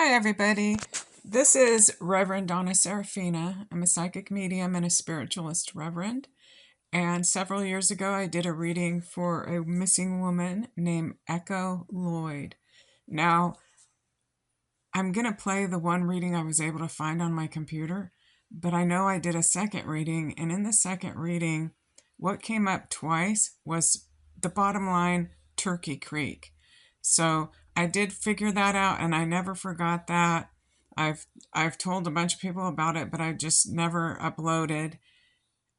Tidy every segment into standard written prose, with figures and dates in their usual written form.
Hi, everybody. This is Reverend Donna Seraphina. I'm a psychic medium and a spiritualist reverend. And several years ago, I did a reading for a missing woman named Echo Lloyd. Now, I'm going to play the one reading I was able to find on my computer, but I know I did a second reading. And in the second reading, what came up twice was the bottom line, Turkey Creek. So I did figure that out, and I never forgot that. I've told a bunch of people about it, but I just never uploaded.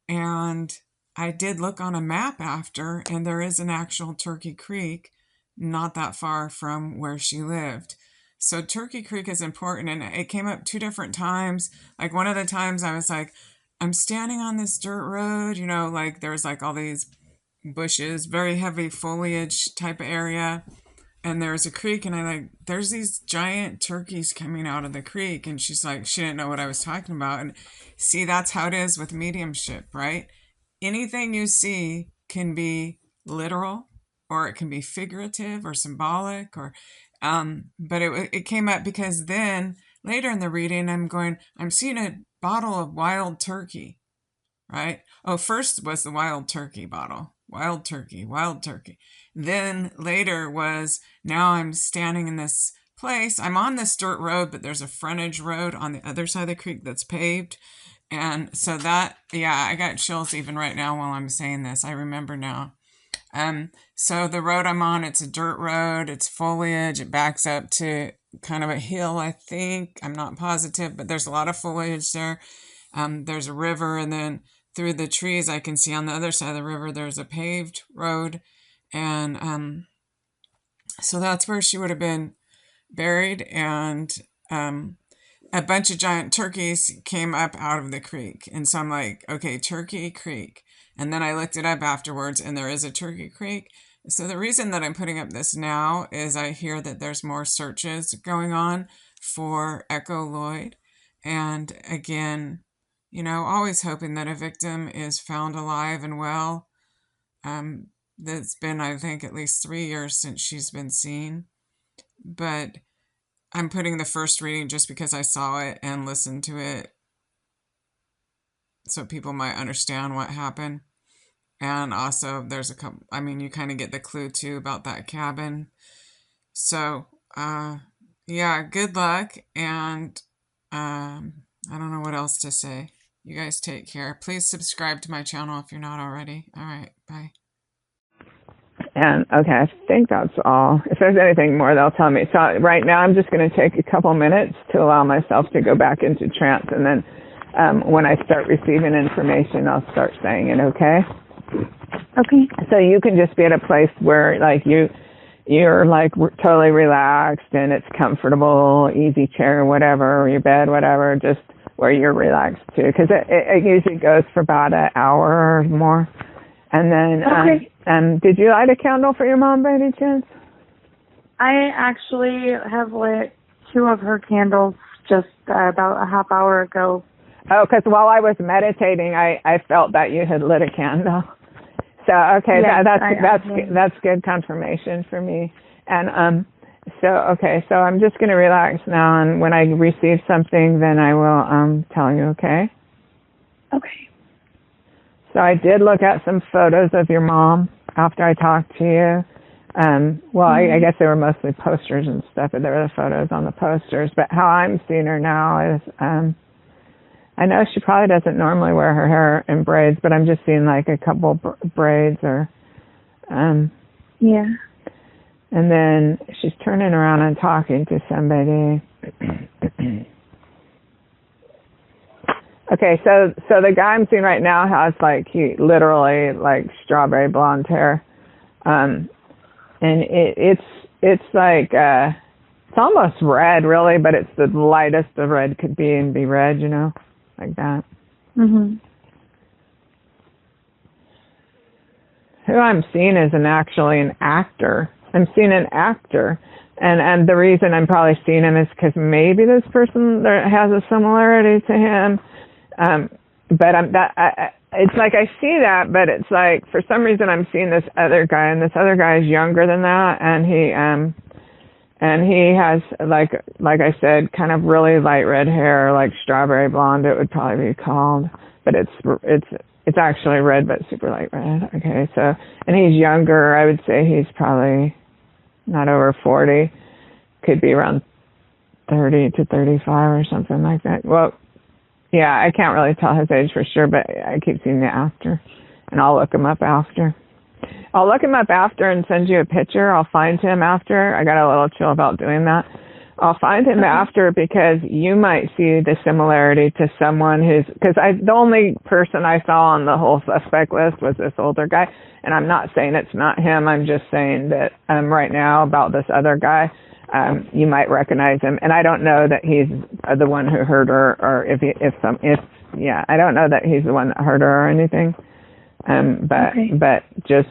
And I did look on a map after, and there is an actual Turkey Creek not that far from where she lived. So Turkey Creek is important, and it came up two different times. Like one of the times I was like, I'm standing on this dirt road, like there's like all these bushes, very heavy foliage type of area. And there's a creek, and there's these giant turkeys coming out of the creek. And she's like, she didn't know what I was talking about. And see, that's how it is with mediumship, right? Anything you see can be literal, or it can be figurative or symbolic, but it came up because then later in the reading, I'm seeing a bottle of wild turkey, right? Oh, first was the wild turkey bottle. Wild turkey, wild turkey. Then later was, now I'm standing in this place. I'm on this dirt road, but there's a frontage road on the other side of the creek that's paved. And so I got chills even right now while I'm saying this. I remember now. So the road I'm on, it's a dirt road. It's foliage. It backs up to kind of a hill, I think. I'm not positive, but there's a lot of foliage there. There's a river, and then through the trees, I can see on the other side of the river, there's a paved road. And so that's where she would have been buried. And a bunch of giant turkeys came up out of the creek. And so I'm like, okay, Turkey Creek. And then I looked it up afterwards, and there is a Turkey Creek. So the reason that I'm putting up this now is I hear that there's more searches going on for Echo Lloyd. And again, always hoping that a victim is found alive and well. That's been, I think, at least 3 years since she's been seen. But I'm putting the first reading just because I saw it and listened to it so people might understand what happened. And also, there's a couple, you kind of get the clue, too, about that cabin. So, good luck. And I don't know what else to say. You guys take care. Please subscribe to my channel if you're not already. All right. Bye. And okay, I think that's all. If there's anything more, they'll tell me. So right now I'm just going to take a couple minutes to allow myself to go back into trance. And then when I start receiving information, I'll start saying it, okay? Okay. So you can just be at a place where you're like totally relaxed and it's comfortable, easy chair, whatever, or your bed, whatever, just where you're relaxed too, because it usually goes for about an hour or more. And then, okay. Did you light a candle for your mom by any chance? I actually have lit 2 of her candles just about a half hour ago. Oh, because while I was meditating, I felt that you had lit a candle. So okay, yes, that's good confirmation for me. And so I'm just going to relax now, and when I receive something, then I will tell you, okay? Okay. So I did look at some photos of your mom after I talked to you. I guess they were mostly posters and stuff, but there were the photos on the posters. But how I'm seeing her now is, I know she probably doesn't normally wear her hair in braids, but I'm just seeing like a couple braids or, yeah. And then she's turning around and talking to somebody. Okay, so the guy I'm seeing right now has he literally strawberry blonde hair, and it's like it's almost red really, but it's the lightest the red could be and be red, like that. Mhm. Who I'm seeing is actually an actor. I'm seeing an actor. And the reason I'm probably seeing him is because maybe this person has a similarity to him. But it's like I see that, but it's like for some reason I'm seeing this other guy, and this other guy is younger than that, and And he has, like I said, kind of really light red hair, like strawberry blonde it would probably be called. But it's actually red, but super light red. Okay, so, and he's younger. I would say he's probably not over 40. Could be around 30 to 35 or something like that. Well, yeah, I can't really tell his age for sure, but I keep seeing the after. And I'll look him up after. I'll look him up after and send you a picture. I'll find him after. I got a little chill about doing that. I'll find him after because you might see the similarity to someone because the only person I saw on the whole suspect list was this older guy. And I'm not saying it's not him. I'm just saying that right now about this other guy, you might recognize him. And I don't know that he's the one who hurt her or I don't know that he's the one that hurt her or anything. But just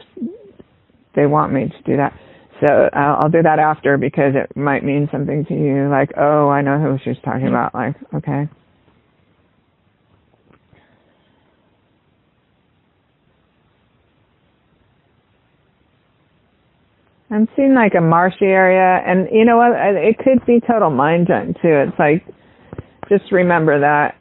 they want me to do that. So I'll do that after because it might mean something to you. Like, oh, I know who she's talking about. Like, okay. I'm seeing like a marshy area. And you know what? It could be total mind junk too. It's like, just remember that.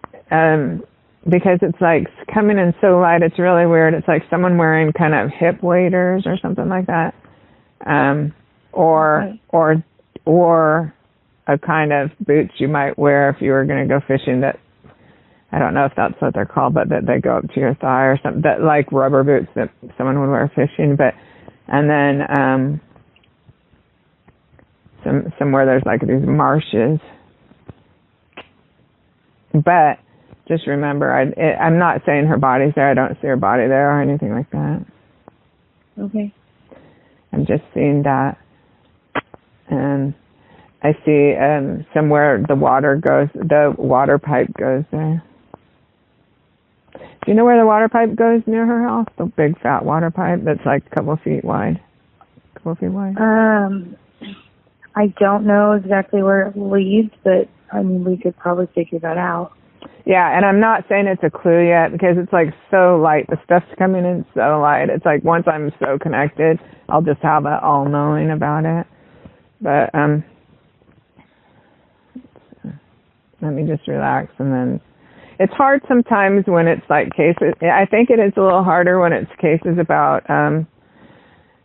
Because it's like coming in so light, it's really weird. It's like someone wearing kind of hip waders or something like that, or a kind of boots you might wear if you were going to go fishing. That I don't know if that's what they're called, but that they go up to your thigh or something. That like rubber boots that someone would wear fishing. But and then somewhere there's like these marshes, but. Just remember, I'm not saying her body's there. I don't see her body there or anything like that. Okay. I'm just seeing that. And I see somewhere the water pipe goes there. Do you know where the water pipe goes near her house? The big fat water pipe that's like a couple feet wide. I don't know exactly where it leads, but I mean, we could probably figure that out. Yeah, and I'm not saying it's a clue yet because it's like so light. The stuff's coming in so light. It's like once I'm so connected, I'll just have it all knowing about it. But let me just relax and then. It's hard sometimes when it's like cases. I think it is a little harder when it's cases about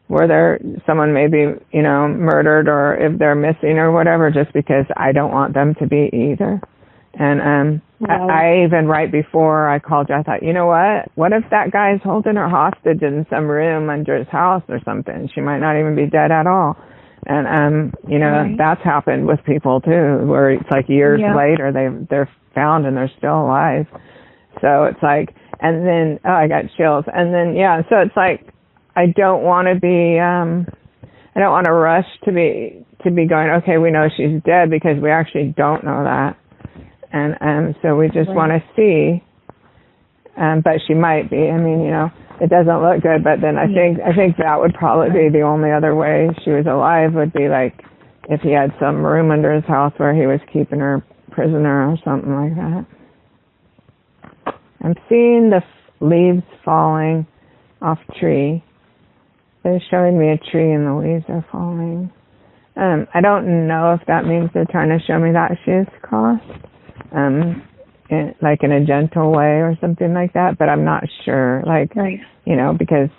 where someone may be, murdered or if they're missing or whatever. Just because I don't want them to be either. And I even right before I called you, I thought, you know what? What if that guy's holding her hostage in some room under his house or something? She might not even be dead at all. And that's happened with people too, where it's like years later they're found and they're still alive. So it's like, and then I got chills. And then so it's like I don't want to be I don't want to rush to be going, okay, we know she's dead because we actually don't know that. And so we just want to see, but she might be. I mean, it doesn't look good. But then I think that would probably be the only other way she was alive would be like if he had some room under his house where he was keeping her prisoner or something like that. I'm seeing the leaves falling off a tree. They're showing me a tree and the leaves are falling. I don't know if that means they're trying to show me that she's crossed. Like in a gentle way or something like that, but I'm not sure. Like, because,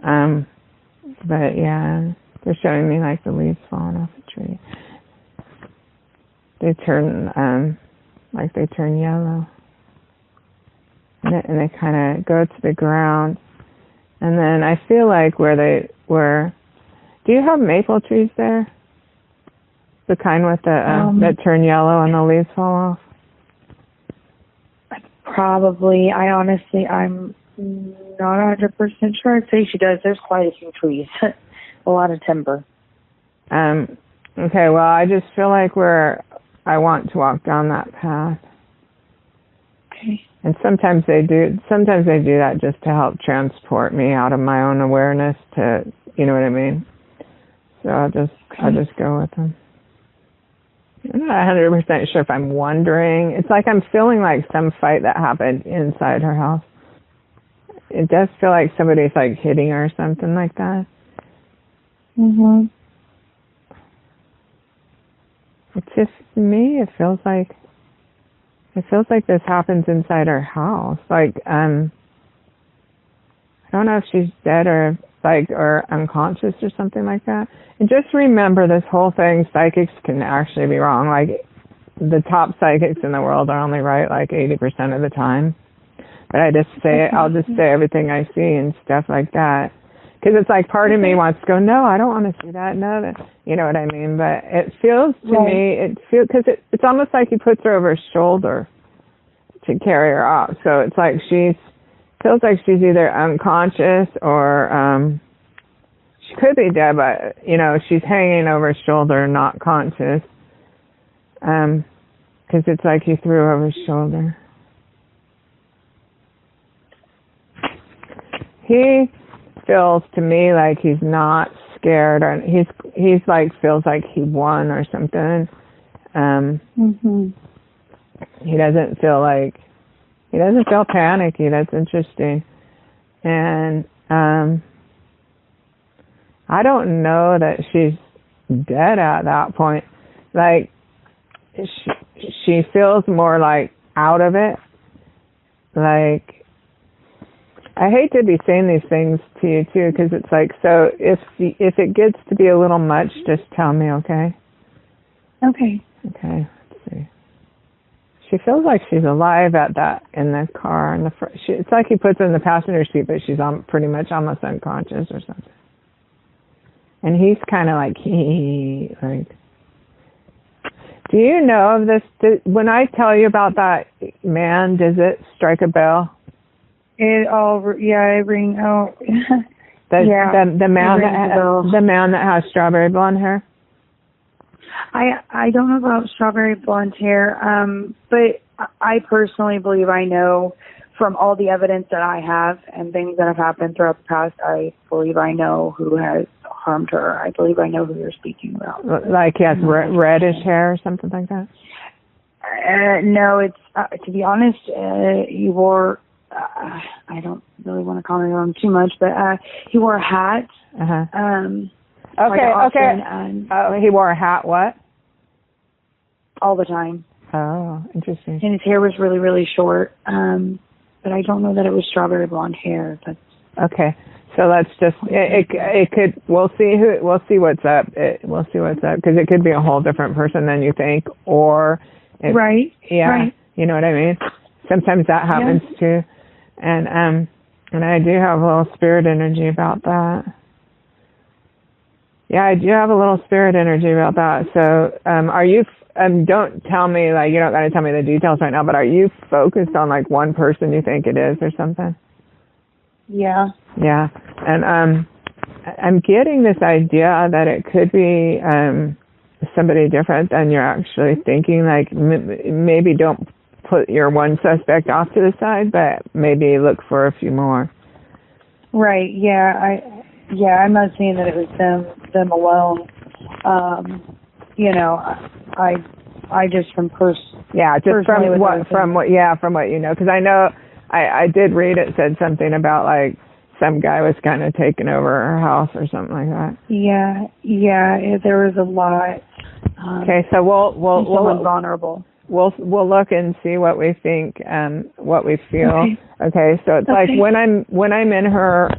but yeah, they're showing me like the leaves falling off a tree. They turn yellow, and they kind of go to the ground, and then I feel like do you have maple trees there? The kind with that turn yellow and the leaves fall off? Probably. I'm not 100% sure. I'd say she does. There's quite a few trees. A lot of timber. Okay, well, I just feel like I want to walk down that path. Okay. And sometimes they do that just to help transport me out of my own awareness to, you know what I mean? So I'll just go with them. I'm not 100% sure if I'm wondering. It's like I'm feeling like some fight that happened inside her house. It does feel like somebody's like hitting her or something like that. Mhm. It's just, to me, it feels like this happens inside our house. Like, I don't know if she's dead or unconscious or something like that. And just remember, this whole thing, psychics can actually be wrong. Like, the top psychics in the world are only right like 80% of the time. But I'll just say everything I see and stuff like that. Because it's like part of me wants to go, no, I don't want to see that. No, you know what I mean? But it feels to me, because it's almost like he puts her over his shoulder to carry her out. So it's like feels like she's either unconscious or she could be dead, but, she's hanging over his shoulder, not conscious. Because it's like he threw her over his shoulder. He feels to me like he's not scared, or he's like feels like he won or something. He doesn't feel panicky. That's interesting. And I don't know that she's dead at that point. Like, she feels more like out of it. Like, I hate to be saying these things to you too, because it's like, so if it gets to be a little much, just tell me, okay? Okay. Okay. Let's see. She feels like she's alive in the car. It's like he puts her in the passenger seat, but she's pretty much almost unconscious or something. And he's kind of like, like. Do you know of this? When I tell you about that man, does it strike a bell? It rings out. The man that has strawberry blonde hair. I don't know about strawberry blonde hair, but I personally believe I know from all the evidence that I have and things that have happened throughout the past. I believe I know who has harmed her. I believe I know who you're speaking about. Like he has reddish hair or something like that. No, it's to be honest, he wore. I don't really want to comment on him too much, but he wore a hat. Okay. And, he wore a hat. What? All the time. Oh, interesting. And his hair was really, really short. But I don't know that it was strawberry blonde hair. But okay. So let's just it could we'll see what's up. We'll see what's up, because it could be a whole different person than you think, or right. You know what I mean. Sometimes that happens too. And I do have a little spirit energy about that. Yeah, I do have a little spirit energy about that. So, are you? Don't tell me, like, you don't got to tell me the details right now. But are you focused on like one person you think it is or something? Yeah. Yeah, and I'm getting this idea that it could be somebody different than you're actually thinking. Like, maybe don't put your one suspect off to the side, but maybe look for a few more. Right. Yeah. I'm not saying that it was them alone. I just from what you know, because I know I did read it said something about like some guy was kind of taking over her house or something like that. Yeah. There was a lot. Okay, so we'll vulnerable. We'll look and see what we think and what we feel. Okay, so it's like when I'm in her,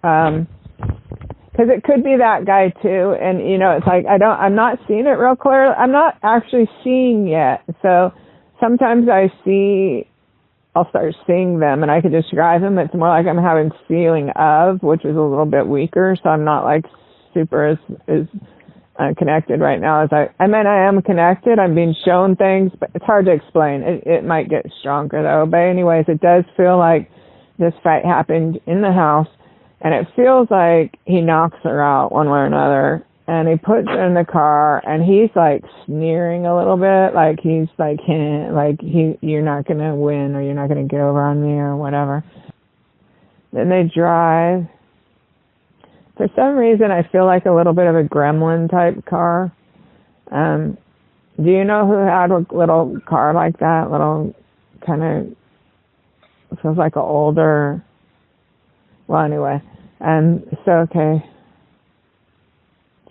because it could be that guy too, and it's like I'm not seeing it real clear. I'm not actually seeing yet. So sometimes I'll start seeing them and I could describe them. It's more like I'm having feeling of, which is a little bit weaker. So I'm not like super as connected right now as I am connected. I'm being shown things, but it's hard to explain. It might get stronger though. But anyways, it does feel like this fight happened in the house, and it feels like he knocks her out one way or another, and he puts her in the car, and he's like sneering a little bit, like he's like, you're not gonna win, or you're not gonna get over on me, or whatever. Then they drive. For some reason, I feel like a little bit of a gremlin type car. Do you know who had a little car like that? Little kind of feels like an older. Well, anyway, so okay.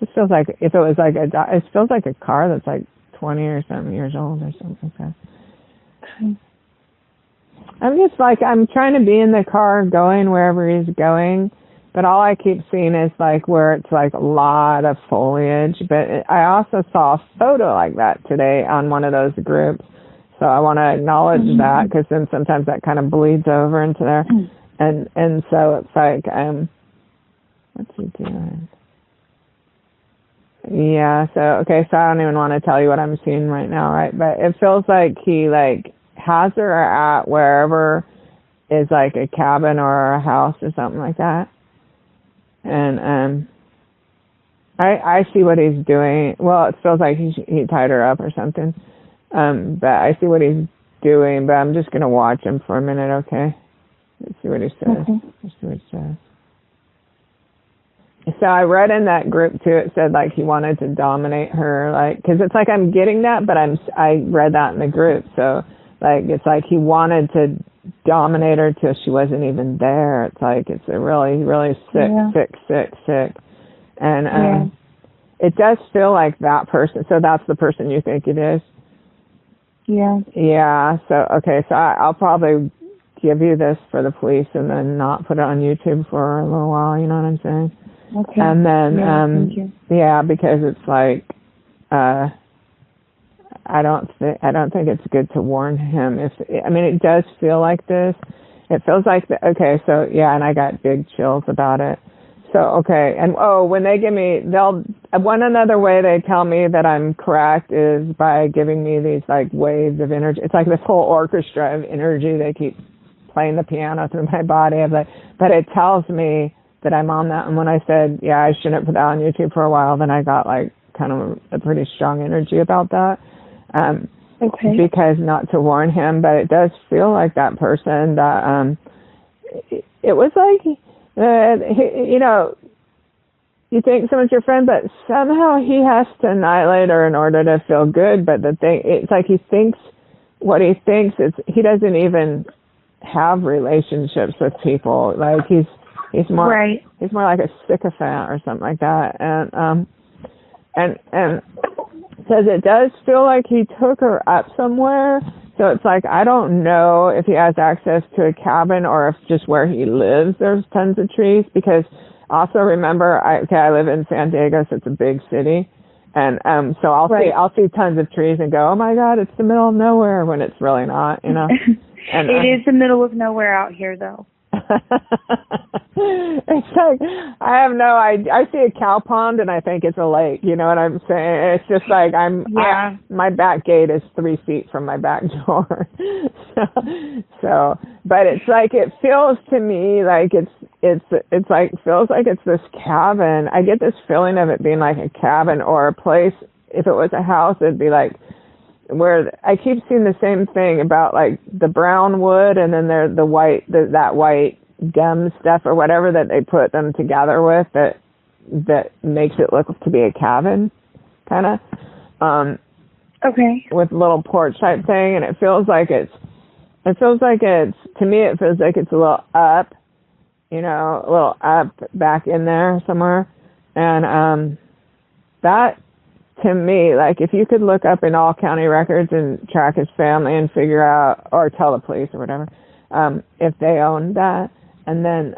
Just feels like if it was like it feels like a car that's like 20 or something years old or something like that. I'm just like, I'm trying to be in the car going wherever he's going, but all I keep seeing is like where it's like a lot of foliage. But I also saw a photo like that today on one of those groups. So I want to acknowledge that, because then sometimes that kind of bleeds over into there. And so it's like, what's he doing? Yeah, so, okay, so I don't even want to tell you what I'm seeing right now, right? But it feels like he, like, has her at wherever is, like, a cabin or a house or something like that. And I see what he's doing. Well, it feels like he tied her up or something. But I see what he's doing, but I'm just going to watch him for a minute, okay? Let's see what he says. Okay. Let's see what he says. So I read in that group too, it said like he wanted to dominate her, like, because it's like I'm getting that, but I read that in the group. So like, it's like he wanted to dominate her till she wasn't even there. It's like, it's a really, really sick. And it does feel like that person. So that's the person you think it is? Yeah. Yeah. So, okay. So I'll probably give you this for the police and then not put it on YouTube for a little while. You know what I'm saying? Okay. And then, thank you. because it's like, I don't think it's good to warn him. It does feel like this. It feels like, okay, so yeah, and I got big chills about it. So, okay, and when they give me, one another way they tell me that I'm correct is by giving me these like waves of energy. It's like this whole orchestra of energy. They keep playing the piano through my body. But it tells me that I'm on that. And when I said, yeah, I shouldn't put that on YouTube for a while, then I got like kind of a pretty strong energy about that. Okay. Because not to warn him, but it does feel like that person that, it was like, you think someone's your friend, but somehow he has to annihilate her in order to feel good. But it's like he thinks what he thinks is he doesn't even have relationships with people. Like he's more like a sycophant or something like that. And says it does feel like he took her up somewhere. So it's like, I don't know if he has access to a cabin or if just where he lives there's tons of trees, because also remember, I live in San Diego, so it's a big city. And so I'll see tons of trees and go, oh my God, it's the middle of nowhere, when it's really not, you know. And it is the middle of nowhere out here, though. It's like, I see a cow pond and I think it's a lake, you know what I'm saying? It's just like my back gate is 3 feet from my back door. so but it's like, it feels to me like it's like, feels like it's this cabin. I get this feeling of it being like a cabin or a place. If it was a house, it'd be like, where I keep seeing the same thing about like the brown wood and then there's the white, that white gum stuff or whatever that they put them together with that makes it look to be a cabin, kind of. Okay. With a little porch type thing, and it feels like it's to me it feels like it's a little up, you know, a little up back in there somewhere, and that. To me, like, if you could look up in all county records and track his family and figure out, or tell the police or whatever, if they own that, and then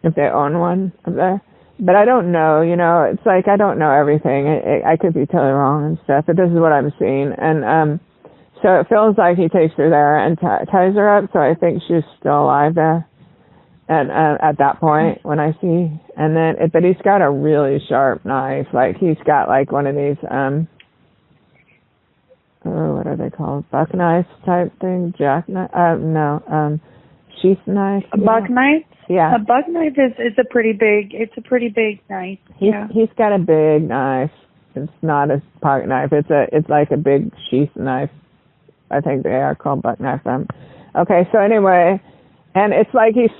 if they own one up there. But I don't know, you know, it's like I don't know everything. I could be totally wrong and stuff, but this is what I'm seeing. And so it feels like he takes her there and ties her up, so I think she's still alive there. And at that point, when I see, and then, but he's got a really sharp knife. Like, he's got like one of these, what are they called? Buck knife type thing? Jackknife? Sheath knife. A buck knife? Yeah. A buck knife is a pretty big knife. He's got a big knife. It's not a pocket knife. It's like a big sheath knife. I think they are called buck knife. Okay, so anyway, and it's like he's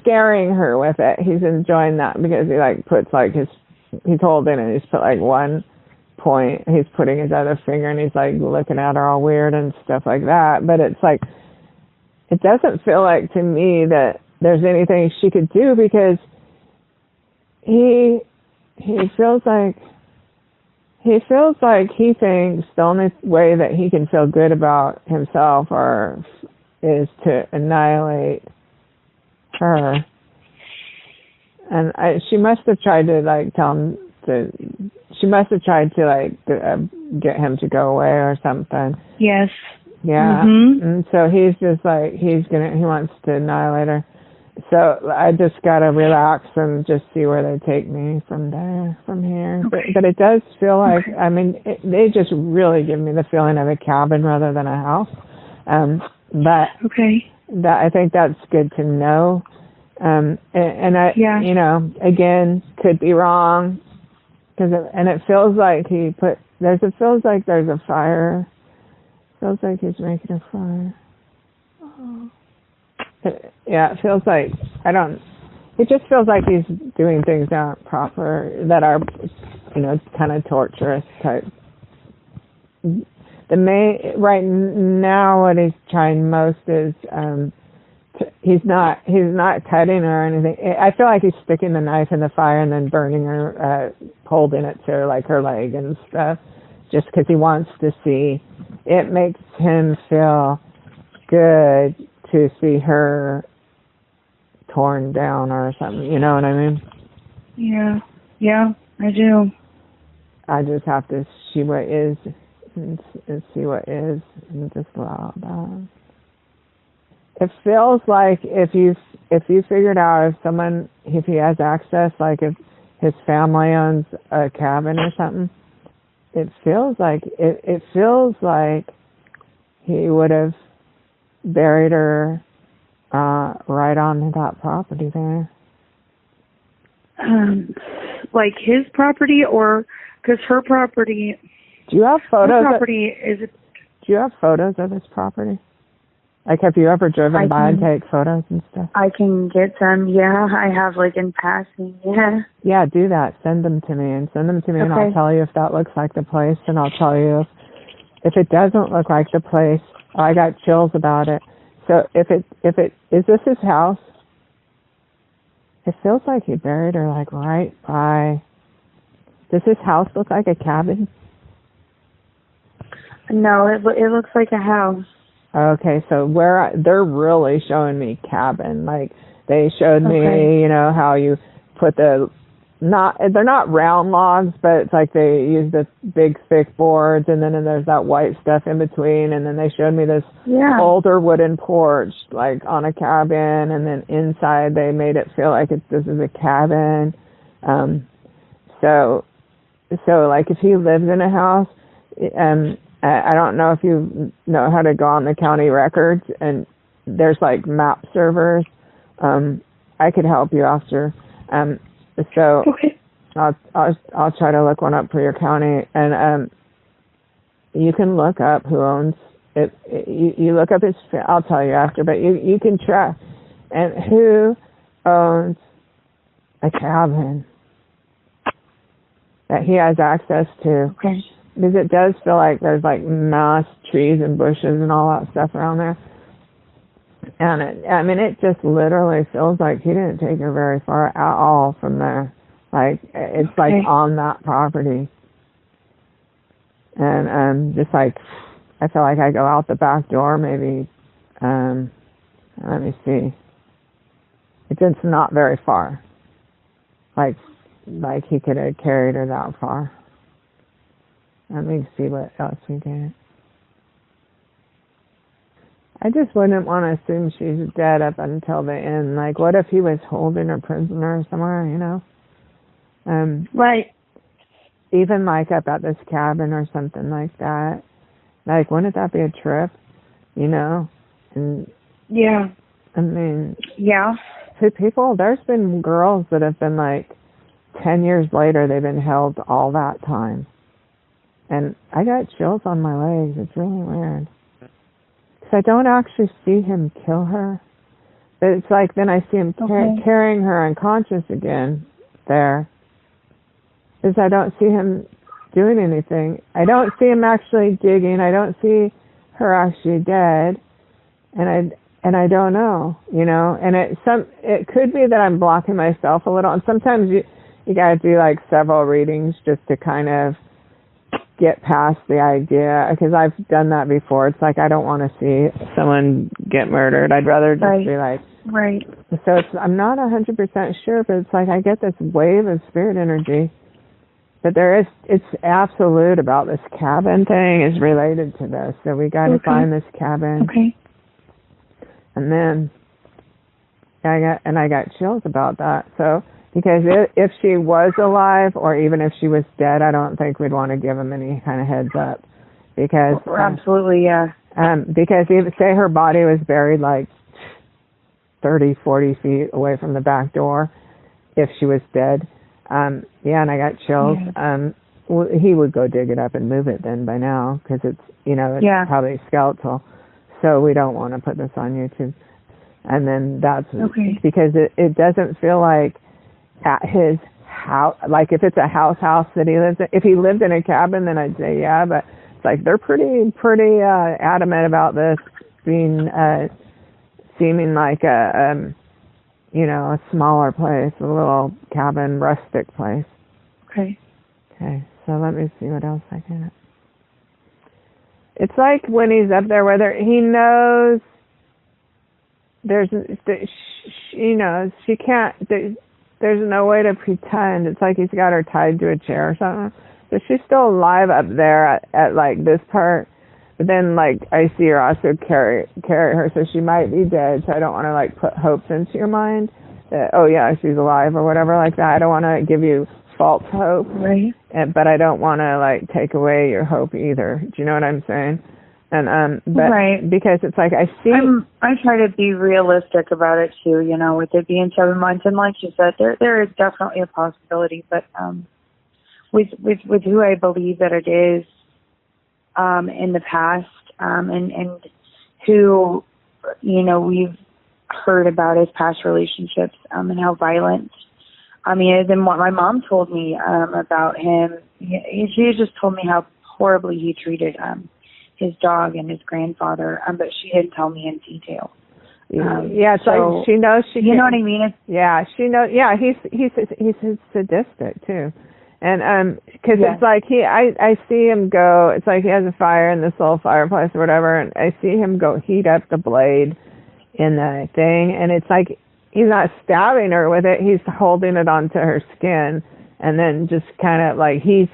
scaring her with it. He's enjoying that because he like puts like he's holding it. He's put like one point. He's putting his other finger and he's like looking at her all weird and stuff like that. But it's like, it doesn't feel like to me that there's anything she could do because he feels like he feels like he thinks the only way that he can feel good about himself is to annihilate her. And she must have tried to like tell him to. She must have tried to like get him to go away or something. Yes. Yeah. Mm-hmm. And so he's just like he wants to annihilate her. So I just gotta relax and just see where they take me from here. Okay. But it does feel like they just really give me the feeling of a cabin rather than a house. But that I think that's good to know. And I, you know, again, could be wrong, and it feels like feels like there's a fire. Feels like he's making a fire. Oh. It feels like it just feels like he's doing things not proper, that are, you know, kind of torturous type. Right now what he's trying most is, he's not cutting her or anything. I feel like he's sticking the knife in the fire and then burning her, holding it to like her leg and stuff, just because he wants to see. It makes him feel good to see her torn down or something. You know what I mean? Yeah, I do. I just have to see what is and see what is and just allow that. It feels like if you figured out if he has access, like if his family owns a cabin or something, it feels like he would have buried her right on that property there. Like his property, or because her property. Do you have photos? Do you have photos of this property? Like, have you ever driven by and take photos and stuff? I can get some. Yeah, I have, like, in passing. Yeah. Yeah, do that. Send them to me, and I'll tell you if that looks like the place, and I'll tell you if it doesn't look like the place. I got chills about it. So if it is this his house? It feels like he buried her like right by. Does his house look like a cabin? No, it looks like a house. Okay, so they're really showing me cabin. Like they showed me, you know, how you put they're not round logs, but it's like they use the big thick boards, and then there's that white stuff in between, and then they showed me this older wooden porch like on a cabin, and then inside they made it feel like this is a cabin. So like if he lives in a house, I don't know if you know how to go on the county records, and there's like map servers. I could help you after. So I'll try to look one up for your county, and you can look up who owns it. You look up his. I'll tell you after, but you can track and who owns a cabin that he has access to. Okay. Because it does feel like there's like mass trees and bushes and all that stuff around there. And it just literally feels like he didn't take her very far at all from there. Like, it's like on that property. And just like, I feel like I go out the back door maybe, let me see. It's just not very far. Like he could have carried her that far. Let me see what else we get. I just wouldn't want to assume she's dead up until the end. Like, what if he was holding her prisoner somewhere, you know? Right. Even like up at this cabin or something like that. Like, wouldn't that be a trip, you know? And yeah. I mean, yeah. There's been girls that have been like 10 years later, they've been held all that time. And I got chills on my legs. It's really weird. Because I don't actually see him kill her. But it's like then I see him carrying her unconscious again there. Because I don't see him doing anything. I don't see him actually digging. I don't see her actually dead. And I don't know, you know. And it could be that I'm blocking myself a little. And sometimes you got to do like several readings just to kind of get past the idea, because I've done that before. It's like I don't want to see someone get murdered. I'd rather just be like, right. So I'm not 100% sure, but it's like I get this wave of spirit energy. But it's absolute about this cabin thing is related to this. So we got to find this cabin. Okay. And then I got chills about that. So because if she was alive or even if she was dead, I don't think we'd want to give them any kind of heads up, because absolutely, yeah. Because even say her body was buried like 30, 40 feet away from the back door, if she was dead, and I got chills. Yeah. He would go dig it up and move it then by now, because it's probably skeletal. So we don't want to put this on YouTube. And then that's because it doesn't feel like at his house, like if it's a house that he lives in. If he lived in a cabin, then I'd say yeah, but it's like they're pretty adamant about this being seeming like a smaller place, a little cabin, rustic place. Okay, so let me see what else I can. It's like when he's up there, whether he knows she can't, there's no way to pretend. It's like he's got her tied to a chair or something. But she's still alive up there at like this part. But then like I see her also carry her, so she might be dead. So I don't want to like put hopes into your mind that she's alive or whatever like that. I don't want to give you false hope. Right. But I don't want to like take away your hope either. Do you know what I'm saying? And because it's like I try to be realistic about it too, with it being 7 months, and like you said, there is definitely a possibility, but with who I believe that it is in the past, and who we've heard about his past relationships, and how violent. I mean, than what my mom told me about him. She just told me how horribly he treated his dog and his grandfather, but she didn't tell me in detail. It's like she knows she. You know what I mean? She knows. Yeah, he's sadistic too, and because it's like I see him go. It's like he has a fire in this little fireplace or whatever, and I see him go heat up the blade in the thing, and it's like he's not stabbing her with it. He's holding it onto her skin, and then just kind of like he's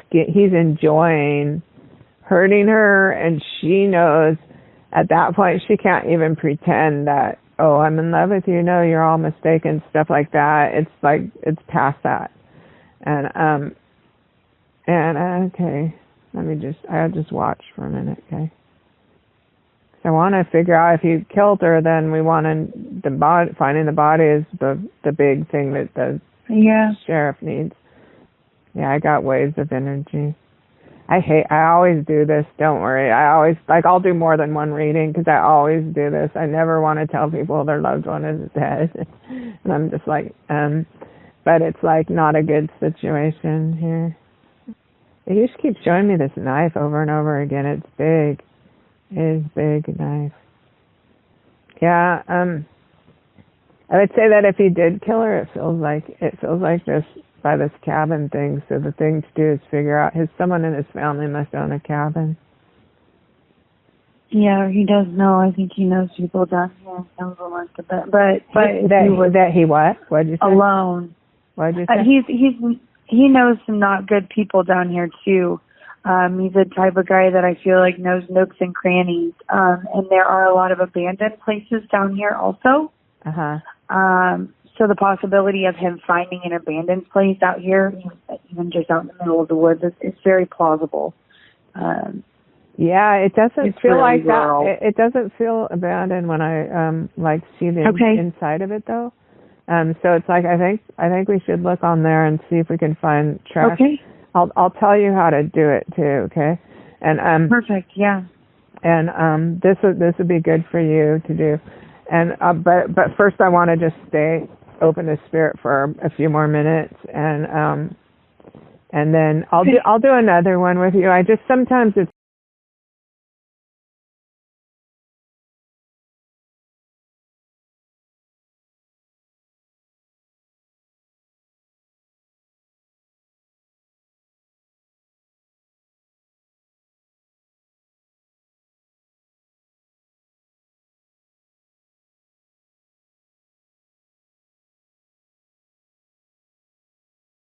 enjoying hurting her, and she knows at that point she can't even pretend that, I'm in love with you, no, you're all mistaken, stuff like that. It's like it's past that. And okay, I'll just watch for a minute, okay? So I want to figure out if you killed her, then we want finding the body is the big thing that the sheriff needs. Yeah, I got waves of energy. I always do this, don't worry. I'll do more than one reading, because I always do this. I never want to tell people their loved one is dead. And I'm just like, but it's like not a good situation here. You just keep showing me this knife over and over again. It's big. It is big knife. Yeah, I would say that if he did kill her, it feels like this, by this cabin thing. So the thing to do is figure out someone in his family must own a cabin. Yeah, he does know. I think he knows people down here. But he what? What'd you say? Alone. What'd you say? He knows some not good people down here too. He's the type of guy that I feel like knows nooks and crannies. And there are a lot of abandoned places down here also. So the possibility of him finding an abandoned place out here, even just out in the middle of the woods, is very plausible. It doesn't feel really like rural. That. It doesn't feel abandoned when I see the inside of it though. So it's like I think we should look on there and see if we can find trash. Okay. I'll tell you how to do it too. Okay. And perfect. Yeah. And this would be good for you to do. And but first I want to just stay open to spirit for a few more minutes, and then I'll do another one with you. Sometimes it's